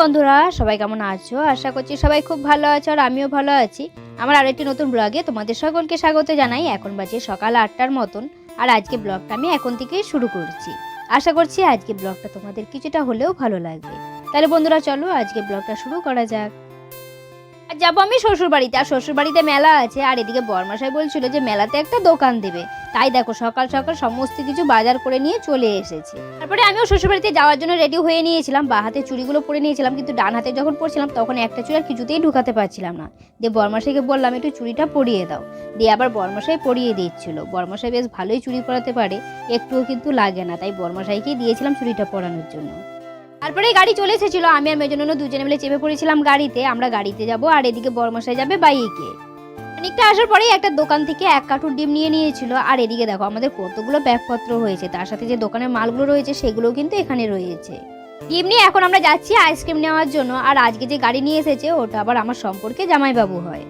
বন্ধুরা, সবাই কেমন আছো? আশা করছি সবাই খুব ভালো আছো আর আমিও ভালো আছি। আমার আরেকটি নতুন ব্লগে তোমাদের সকলকে স্বাগত জানাই। এখন বাজে সকাল 8টার মতন আর আজকে ব্লগটা আমি এখন থেকেই শুরু করছি। আশা করছি আজকে ব্লগটা তোমাদের কিছুটা হলেও ভালো লাগবে। তাহলে বন্ধুরা চলো আজকে ব্লগটা শুরু করা যাক। আর যাবো আমি শ্বশুর বাড়িতে, আর শ্বশুর বাড়িতে মেলা আছে আর এদিকে বরমশাই বলছিল যে মেলাতে একটা দোকান দেবে। তাই দেখো সকাল সকাল সমস্ত কিছু বাজার করে নিয়ে চলে এসেছে। তারপরে আমিও শ্বশুর বাড়িতে যাওয়ার জন্য রেডি হয়ে নিয়েছিলাম। বা হাতে চুড়িগুলো পরে নিয়েছিলাম, কিন্তু ডান হাতে যখন পরছিলাম তখন একটা চুড়ি আর কিছুতেই ঢুকাতে পারছিলাম না। দিয়ে বরমশাইকে বললাম একটু চুড়িটা পরিয়ে দাও। দিয়ে আবার বরমশাই পরিয়ে দিচ্ছিল। বরমশাই বেশ ভালোই চুড়ি পরাতে পারে, একটুও কিন্তু লাগে না, তাই বরমশাইকেই দিয়েছিলাম চুড়িটা পরানোর জন্য। তারপরে গাড়ি চলে এসেছিল, আমি আর মেজনন দুজনে মিলে চেপে পড়েছিলাম গাড়িতে। আমরা গাড়িতে যাব আর এদিকে বরমশাই যাবে বাইকে। অনেকটা আসার পরেই একটা দোকান থেকে 1 কার্টুন ডিম নিয়ে নিয়েছিল। আর এদিকে দেখো আমাদের কতগুলো ব্যাগপত্র হয়েছে, তার সাথে যে দোকানের মালগুলো রয়েছে সেগুলো কিন্তু এখানে রয়েছে। ডিম নিয়ে এখন আমরা যাচ্ছি আইসক্রিম নেওয়ার জন্য। আর আজকে যে গাড়ি নিয়ে এসেছে ওটা আবার আমার সম্পর্কে জামাইবাবু হয়।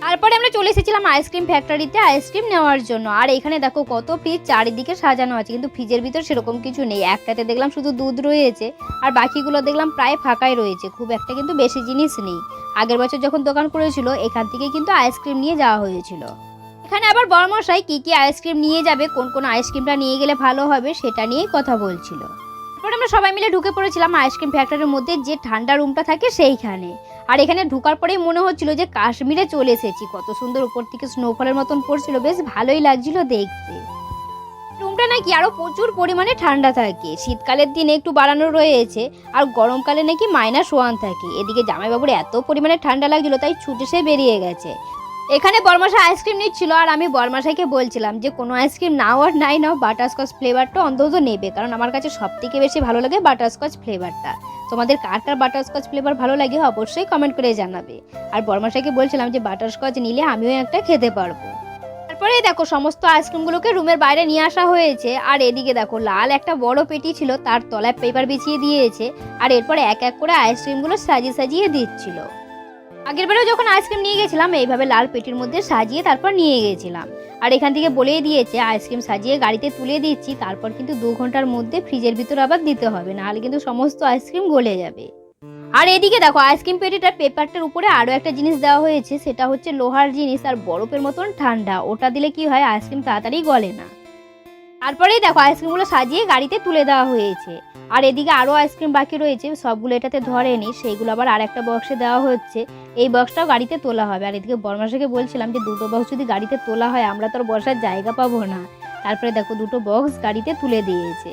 তারপরে আমরা চলে এসেছিলাম আইসক্রিম ফ্যাক্টরিতে আইসক্রিম নেওয়ার জন্য। আর এখানে দেখো কত ফ্রিজ চারিদিকে সাজানো আছে, কিন্তু ফ্রিজের ভিতর সেরকম কিছু নেই। একটাতে দেখলাম শুধু দুধ রয়েছে আর বাকিগুলো দেখলাম প্রায় ফাঁকাই রয়েছে, খুব একটা কিন্তু বেশি জিনিস নেই। আগের বছর যখন দোকান করেছিল এখান থেকে কিন্তু আইসক্রিম নিয়ে যাওয়া হয়েছিল। এখানে আবার বরমশাই কি কি আইসক্রিম নিয়ে যাবে, কোন কোন আইসক্রিমটা নিয়ে গেলে ভালো হবে সেটা নিয়েই কথা বলছিল। তারপরে আমরা সবাই মিলে ঢুকে পড়েছিলাম আইসক্রিম ফ্যাক্টরির মধ্যে, যে ঠান্ডা রুমটা থাকে সেইখানে। আর এখানে ঢুকার পরেই মনে হচ্ছিল যে কাশ্মীরে চলে এসেছি। কত সুন্দর উপর থেকে স্নোফলের মতন পড়ছিল, বেশ ভালোই লাগছিল দেখতে। রুমটা নাকি আরো প্রচুর পরিমাণে ঠান্ডা থাকে, শীতকালের দিনে একটু বাড়ানো রয়েছে আর গরমকালে নাকি -1 থাকে। এদিকে জামাইবাবুর এত পরিমাণে ঠান্ডা লাগছিল তাই ছুটে সে বেরিয়ে গেছে। এখানে বরমশাই আইসক্রিম নিচ্ছিল আর আমি বরমশাইকে বলছিলাম যে কোনো আইসক্রিম নাও আর নাই নাও, বাটারস্কচ ফ্লেভারটা অন্তত নেবে, কারণ আমার কাছে সব থেকে বেশি ভালো লাগে বাটারস্কচ ফ্লেভারটা। তোমাদের কার কার বাটারস্কচ ফ্লেভার ভালো লাগে অবশ্যই কমেন্ট করে জানাবে। আর বরমশাইকে বলছিলাম যে বাটারস্কচ নিলে আমিও একটা খেতে পারবো। তারপরে দেখো সমস্ত আইসক্রিমগুলোকে রুমের বাইরে নিয়ে আসা হয়েছে। আর এদিকে দেখো লাল একটা বড় পেটি ছিল, তার তলায় পেপার বিছিয়ে দিয়েছে। আর এরপরে এক এক করে আইসক্রিমগুলো সাজিয়ে সাজিয়ে দিচ্ছিল। আগের বারেও যখন আইসক্রিম নিয়ে গেছিলাম এইভাবে লাল পেটির মধ্যে সাজিয়ে তারপর নিয়ে গেছিলাম। আর এখান থেকে বলেই দিয়েছে আইসক্রিম সাজিয়ে গাড়িতে তুলে দিচ্ছি, তারপর কিন্তু 2 ঘন্টার মধ্যে ফ্রিজের ভিতর আবার দিতে হবে, নাহলে কিন্তু সমস্ত আইসক্রিম গলে যাবে। আর এদিকে দেখো আইসক্রিম পেটিটার পেপারটার উপরে আরো একটা জিনিস দেওয়া হয়েছে, সেটা হচ্ছে লোহার জিনিস আর বরফের মতন ঠান্ডা। ওটা দিলে কি হয় আইসক্রিম তাড়াতাড়ি গলে না। তারপরেই দেখো আইসক্রিমগুলো সাজিয়ে গাড়িতে তুলে দেওয়া হয়েছে। আর এদিকে আরও আইসক্রিম বাকি রয়েছে, সবগুলো এটাতে ধরেনি, সেইগুলো আবার আরেকটা বক্সে দেওয়া হচ্ছে। এই বক্সটাও গাড়িতে তোলা হবে। আর এদিকে বরমশাইকে বলছিলাম যে 2টো বক্স যদি গাড়িতে তোলা হয় আমরা তো আর বসার জায়গা পাবো না। তারপরে দেখো 2টো বক্স গাড়িতে তুলে দিয়েছে।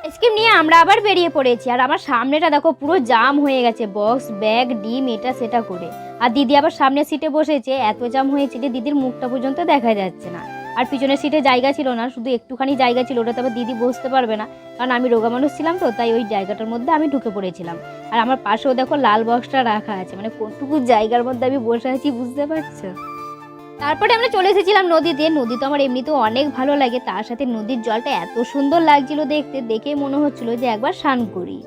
আইসক্রিম নিয়ে আমরা আবার বেরিয়ে পড়েছি। আর আমার সামনেটা দেখো পুরো জাম হয়ে গেছে, বক্স ব্যাগ ডিম এটা সেটা করে। আর দিদি আবার সামনের সিটে বসেছে, এত জাম হয়েছে যে দিদির মুখটা পর্যন্ত দেখা যাচ্ছে না। আর পিছনের সিটে জায়গা ছিল না, শুধু একটুখানি জায়গা ছিল, ওটাতে আবার দিদি বসতে পারবে না, কারণ আমি রোগা মানুষ ছিলাম তো, তাই ওই জায়গাটার মধ্যে আমি ঢুকে পড়েছিলাম। আর আমার পাশেও দেখো লাল বক্সটা রাখা আছে, মানে কোনটুকু জায়গার মধ্যে আমি বসে আছি বুঝতে পারছো। তারপরে আমরা চলে এসেছিলাম নদীতে। নদী তো আমার এমনিতেও অনেক ভালো লাগে, তার সাথে নদীর জলটা এত সুন্দর লাগছিল দেখতে, দেখে মনে হচ্ছিল যে একবার স্নান করি।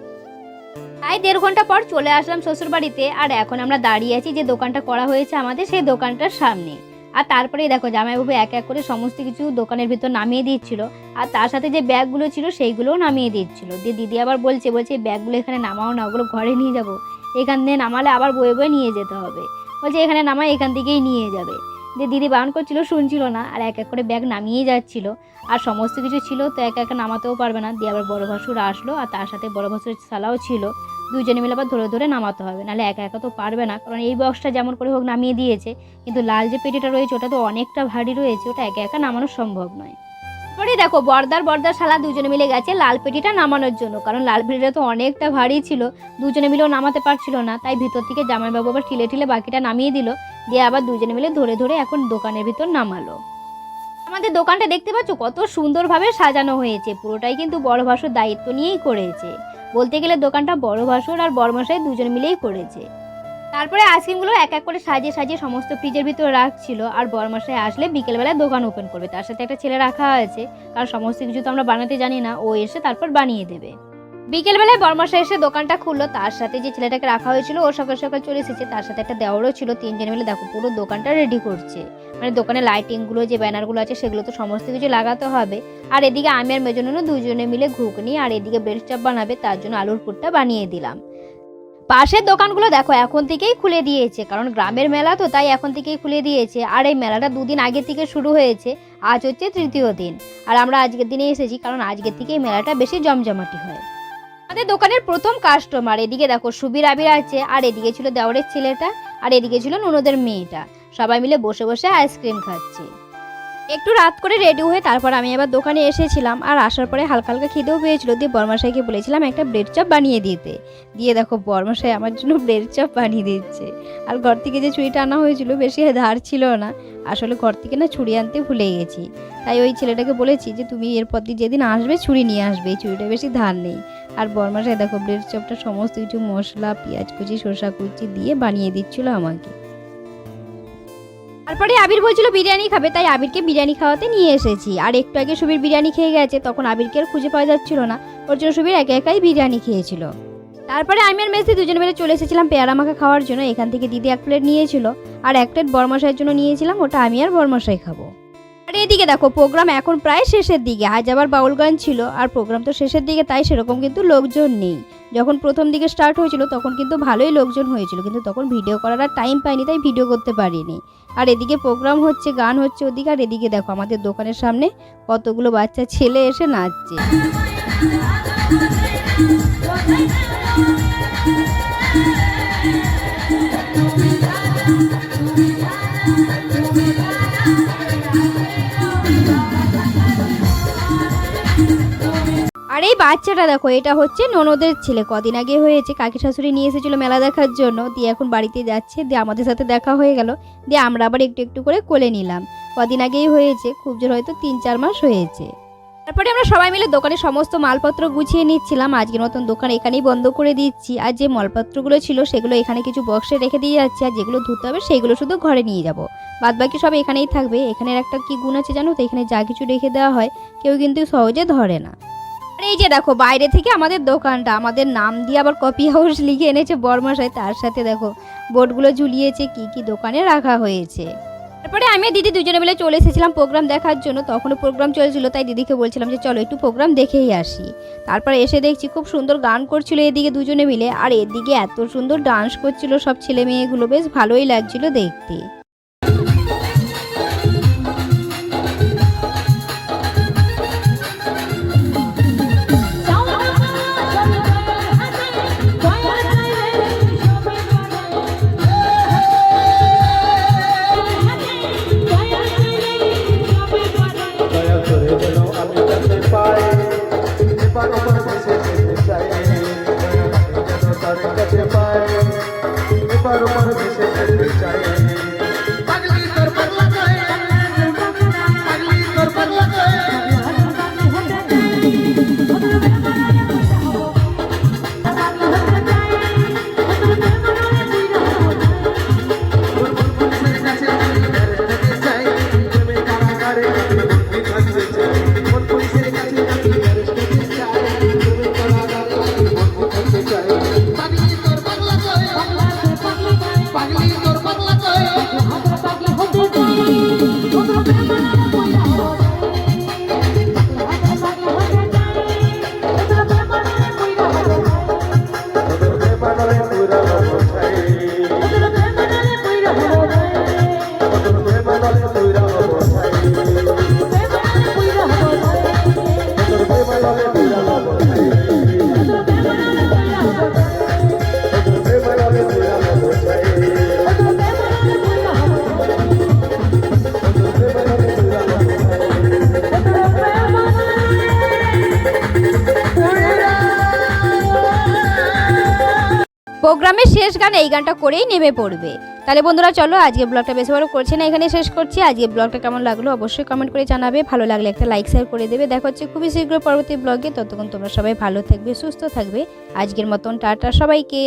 তাই 1.5 ঘন্টা পর চলে আসলাম শ্বশুর বাড়িতে। আর এখন আমরা দাঁড়িয়ে আছি যে দোকানটা করা হয়েছে আমাদের সেই দোকানটার সামনে। আর তারপরে দেখো জামাইবাবু এক এক করে সমস্ত কিছু দোকানের ভিতর নামিয়ে দিচ্ছিল, আর তার সাথে যে ব্যাগগুলো ছিল সেইগুলোও নামিয়ে দিচ্ছিল। দিয়ে দিদি আবার বলছে এই ব্যাগগুলো এখানে নামাও না, ওগুলো ঘরে নিয়ে যাবো, এখান থেকে নামালে আবার বয়ে বয়ে নিয়ে যেতে হবে। বলছে এখানে নামাই, এখান থেকেই নিয়ে যাবে। দিয়ে দিদি বারণ করছিল, শুনছিল না, আর এক এক করে ব্যাগ নামিয়ে যাচ্ছিল। আর সমস্ত কিছু ছিল তো একা একা নামাতেও পারবে না। দিয়ে আবার বড় ভাসুর আসলো আর তার সাথে বড় ভাসুর শালাও ছিল, দুজনে মিলে আবার ধরে ধরে নামাতে হবে, নাহলে একা একা তো পারবে না, কারণ এই বক্সটা যেমন করে হোক নামিয়ে দিয়েছে, কিন্তু লাল যে পেটিটা রয়েছে ওটা তো অনেকটা ভারী রয়েছে, ওটা একা একা নামানো সম্ভব নয়। তারপরে দেখো বর্দার শালা দুজনে মিলে গেছে লাল পেটিটা নামানোর জন্য, কারণ লাল পেটিটা তো অনেকটা ভারী ছিল, দুজনে মিলেও নামাতে পারছিল না। তাই ভিতর থেকে জামাইবাবু আবার ঠিলে ঠিলে বাকিটা নামিয়ে দিল। দিয়ে আবার দুজনে মিলে ধরে ধরে এখন দোকানের ভিতর নামালো। আমাদের দোকানটা দেখতে পাচ্ছ কত সুন্দরভাবে সাজানো হয়েছে, পুরোটাই কিন্তু বড় ভাসুর দায়িত্ব নিয়েই করেছে। বলতে গেলে দোকানটা বড় ভাসুর আর বড়মশাই দুজন মিলেই করেছে। তারপরে আইসক্রিমগুলো এক এক করে সাজিয়ে সাজিয়ে সমস্ত ফ্রিজের ভিতরে রাখছিল। আর বরমশাই আসলে বিকেলবেলায় দোকান ওপেন করবে, তার সাথে একটা ছেলে রাখা আছে, কারণ সমস্ত কিছু তো আমরা বানাতে জানি না, ও এসে তারপর বানিয়ে দেবে। বিকেলবেলায় বরমশাই এসে দোকানটা খুললো, তার সাথে যে ছেলেটাকে রাখা হয়েছিল ও সকাল সকাল চলে এসেছে, তার সাথে একটা দেওয়ারও ছিল। 3 জন মিলে দেখো পুরো দোকানটা রেডি করছে, মানে দোকানে লাইটিংগুলো যে ব্যানারগুলো আছে সেগুলো তো সমস্ত কিছু লাগাতে হবে। আর এদিকে আমি আর মেজননও দুজনে মিলে ঘুগনি আর এদিকে ব্রেড চপ বানাবে, তার জন্য আলুর পুরটা বানিয়ে দিলাম। পাশের দোকানগুলো দেখো এখন থেকেই খুলে দিয়েছে, কারণ গ্রামের মেলা তো তাই এখন থেকেই খুলে দিয়েছে। আর এই মেলাটা 2 দিন আগে থেকে শুরু হয়েছে, আজ হচ্ছে তৃতীয় দিন। আর আমরা আজকের দিনে এসেছি কারণ আজকের থেকে এই মেলাটা বেশি জমজমাটি হয়। আমাদের দোকানের প্রথম কাস্টমার, এদিকে দেখো সুবীর আবির আছে, আর এদিকে ছিল দেওরের ছেলেটা, আর এদিকে ছিল ননদের মেয়েটা। সবাই মিলে বসে বসে আইসক্রিম খাচ্ছে। একটু রাত করে রেডি হয়ে তারপর আমি আবার দোকানে এসেছিলাম। আর আসার পরে হালকা হালকা খিদেও পেয়েছিল, দিয়ে বর্মাশাইকে বলেছিলাম একটা ব্রেড চপ বানিয়ে দিতে। দিয়ে দেখো বর্মাশাই আমার জন্য ব্রেড চপ বানিয়ে দিচ্ছে। আর ঘর থেকে যে ছুরিটা আনা হয়েছিল বেশি ধার ছিল না, আসলে ঘর থেকে না ছুরি আনতে ভুলে গেছি। তাই ওই ছেলেটাকে বলেছি যে তুমি এরপর দিয়ে যেদিন আসবে ছুরি নিয়ে আসবে, এই ছুরিটা বেশি ধার নেই। আর বর্মাশাই দেখো ব্রেড চপটা সমস্ত কিছু মশলা, পেঁয়াজ কুচি, শসা কুচি দিয়ে বানিয়ে দিচ্ছিল আমাকে। তারপরে আবির বলছিল বিরিয়ানি খাবে, তাই আবিরকে বিরিয়ানি খাওয়াতে নিয়ে এসেছি। আর একটু আগে সুবীর বিরিয়ানি খেয়ে গেছে, তখন আবিরকে আর খুঁজে পাওয়া যাচ্ছিল না, ওর জন্য সুবীর একা একাই বিরিয়ানি খেয়েছিল। তারপরে আমি আর মেসি দুজনে মিলে চলে এসেছিলাম পেয়ারা মাখা খাওয়ার জন্য। এখান থেকে দিদি 1 প্লেট নিয়েছিল, আর 1 প্লেট বর্মাশাইয়ের জন্য নিয়েছিলাম, ওটা আমি আর বর্মাশাই খাবো। আর এদিকে দেখো প্রোগ্রাম এখন প্রায় শেষের দিকে, আজ আবার বাউল গান ছিল। আর প্রোগ্রাম তো শেষের দিকে, তাই সেরকম কিন্তু লোকজন নেই। যখন প্রথম দিকে স্টার্ট হয়েছিল তখন কিন্তু ভালোই লোকজন হয়েছিল, কিন্তু তখন ভিডিও করার আর টাইম পাইনি, তাই ভিডিও করতে পারিনি। আর এদিকে প্রোগ্রাম হচ্ছে, গান হচ্ছে ওদিকে। আর এদিকে দেখো আমাদের দোকানের সামনে কতগুলো বাচ্চা ছেলে এসে নাচছে। আর এই বাচ্চাটা দেখো, এটা হচ্ছে ননদের ছেলে, কদিন আগে হয়েছে। কাকি শাশুড়ি নিয়ে এসেছিল মেলা দেখার জন্য, দিয়ে এখন বাড়িতে যাচ্ছে। দিয়ে আমাদের সাথে দেখা হয়ে গেল, দিয়ে আমরা আবার একটু একটু করে কোলে নিলাম। কদিন আগেই হয়েছে, খুব জোর হয়তো 3-4 মাস হয়েছে। তারপরে আমরা সবাই মিলে দোকানে সমস্ত মালপত্র গুছিয়ে নিচ্ছিলাম। আজকের মতন দোকান এখানেই বন্ধ করে দিচ্ছি। আর যে মালপত্রগুলো ছিল সেগুলো এখানে কিছু বক্সে রেখে দিয়ে যাচ্ছি, আর যেগুলো ধুতে হবে সেগুলো শুধু ঘরে নিয়ে যাব। বাদ বাকি সব এখানেই থাকবে। এখানের একটা কি গুণ আছে জানো তো, এখানে যা কিছু রেখে দেওয়া হয় কেউ কিন্তু সহজে ধরে না। আর এই যে দেখো বাইরে থেকে আমাদের দোকানটা, আমাদের নাম দিয়ে আবার কফি হাউস লিখে এনেছে বর্মাশাই। তার সাথে দেখো বোর্ডগুলো ঝুলিয়েছে কি কি দোকানে রাখা হয়েছে। তারপরে আমি দিদি দুজনে মিলে চলে এসেছিলাম প্রোগ্রাম দেখার জন্য। তখনও প্রোগ্রাম চলছিল, তাই দিদিকে বলছিলাম যে চলো একটু প্রোগ্রাম দেখেই আসি। তারপরে এসে দেখছি খুব সুন্দর গান করছিল এদিকে দুজনে মিলে, আর এদিকে এত সুন্দর ডান্স করছিল সব ছেলে মেয়েগুলো, বেশ ভালোই লাগছিল দেখতে। প্রোগ্রামের শেষ গান এই গানটা করেই নেমে পড়বে। তাহলে বন্ধুরা চলো আজকে ব্লগটা বেশি বড় করছি না, এখানে শেষ করছি। আজকে ব্লগটা কেমন লাগলো অবশ্যই কমেন্ট করে জানাবে, ভালো লাগলে একটা লাইক শেয়ার করে দেবে। দেখা হচ্ছে খুবই শীঘ্র পরবর্তী ব্লগে, ততক্ষণ তোমরা সবাই ভালো থাকবে, সুস্থ থাকবে। আজকের মতন টাটা সবাইকে।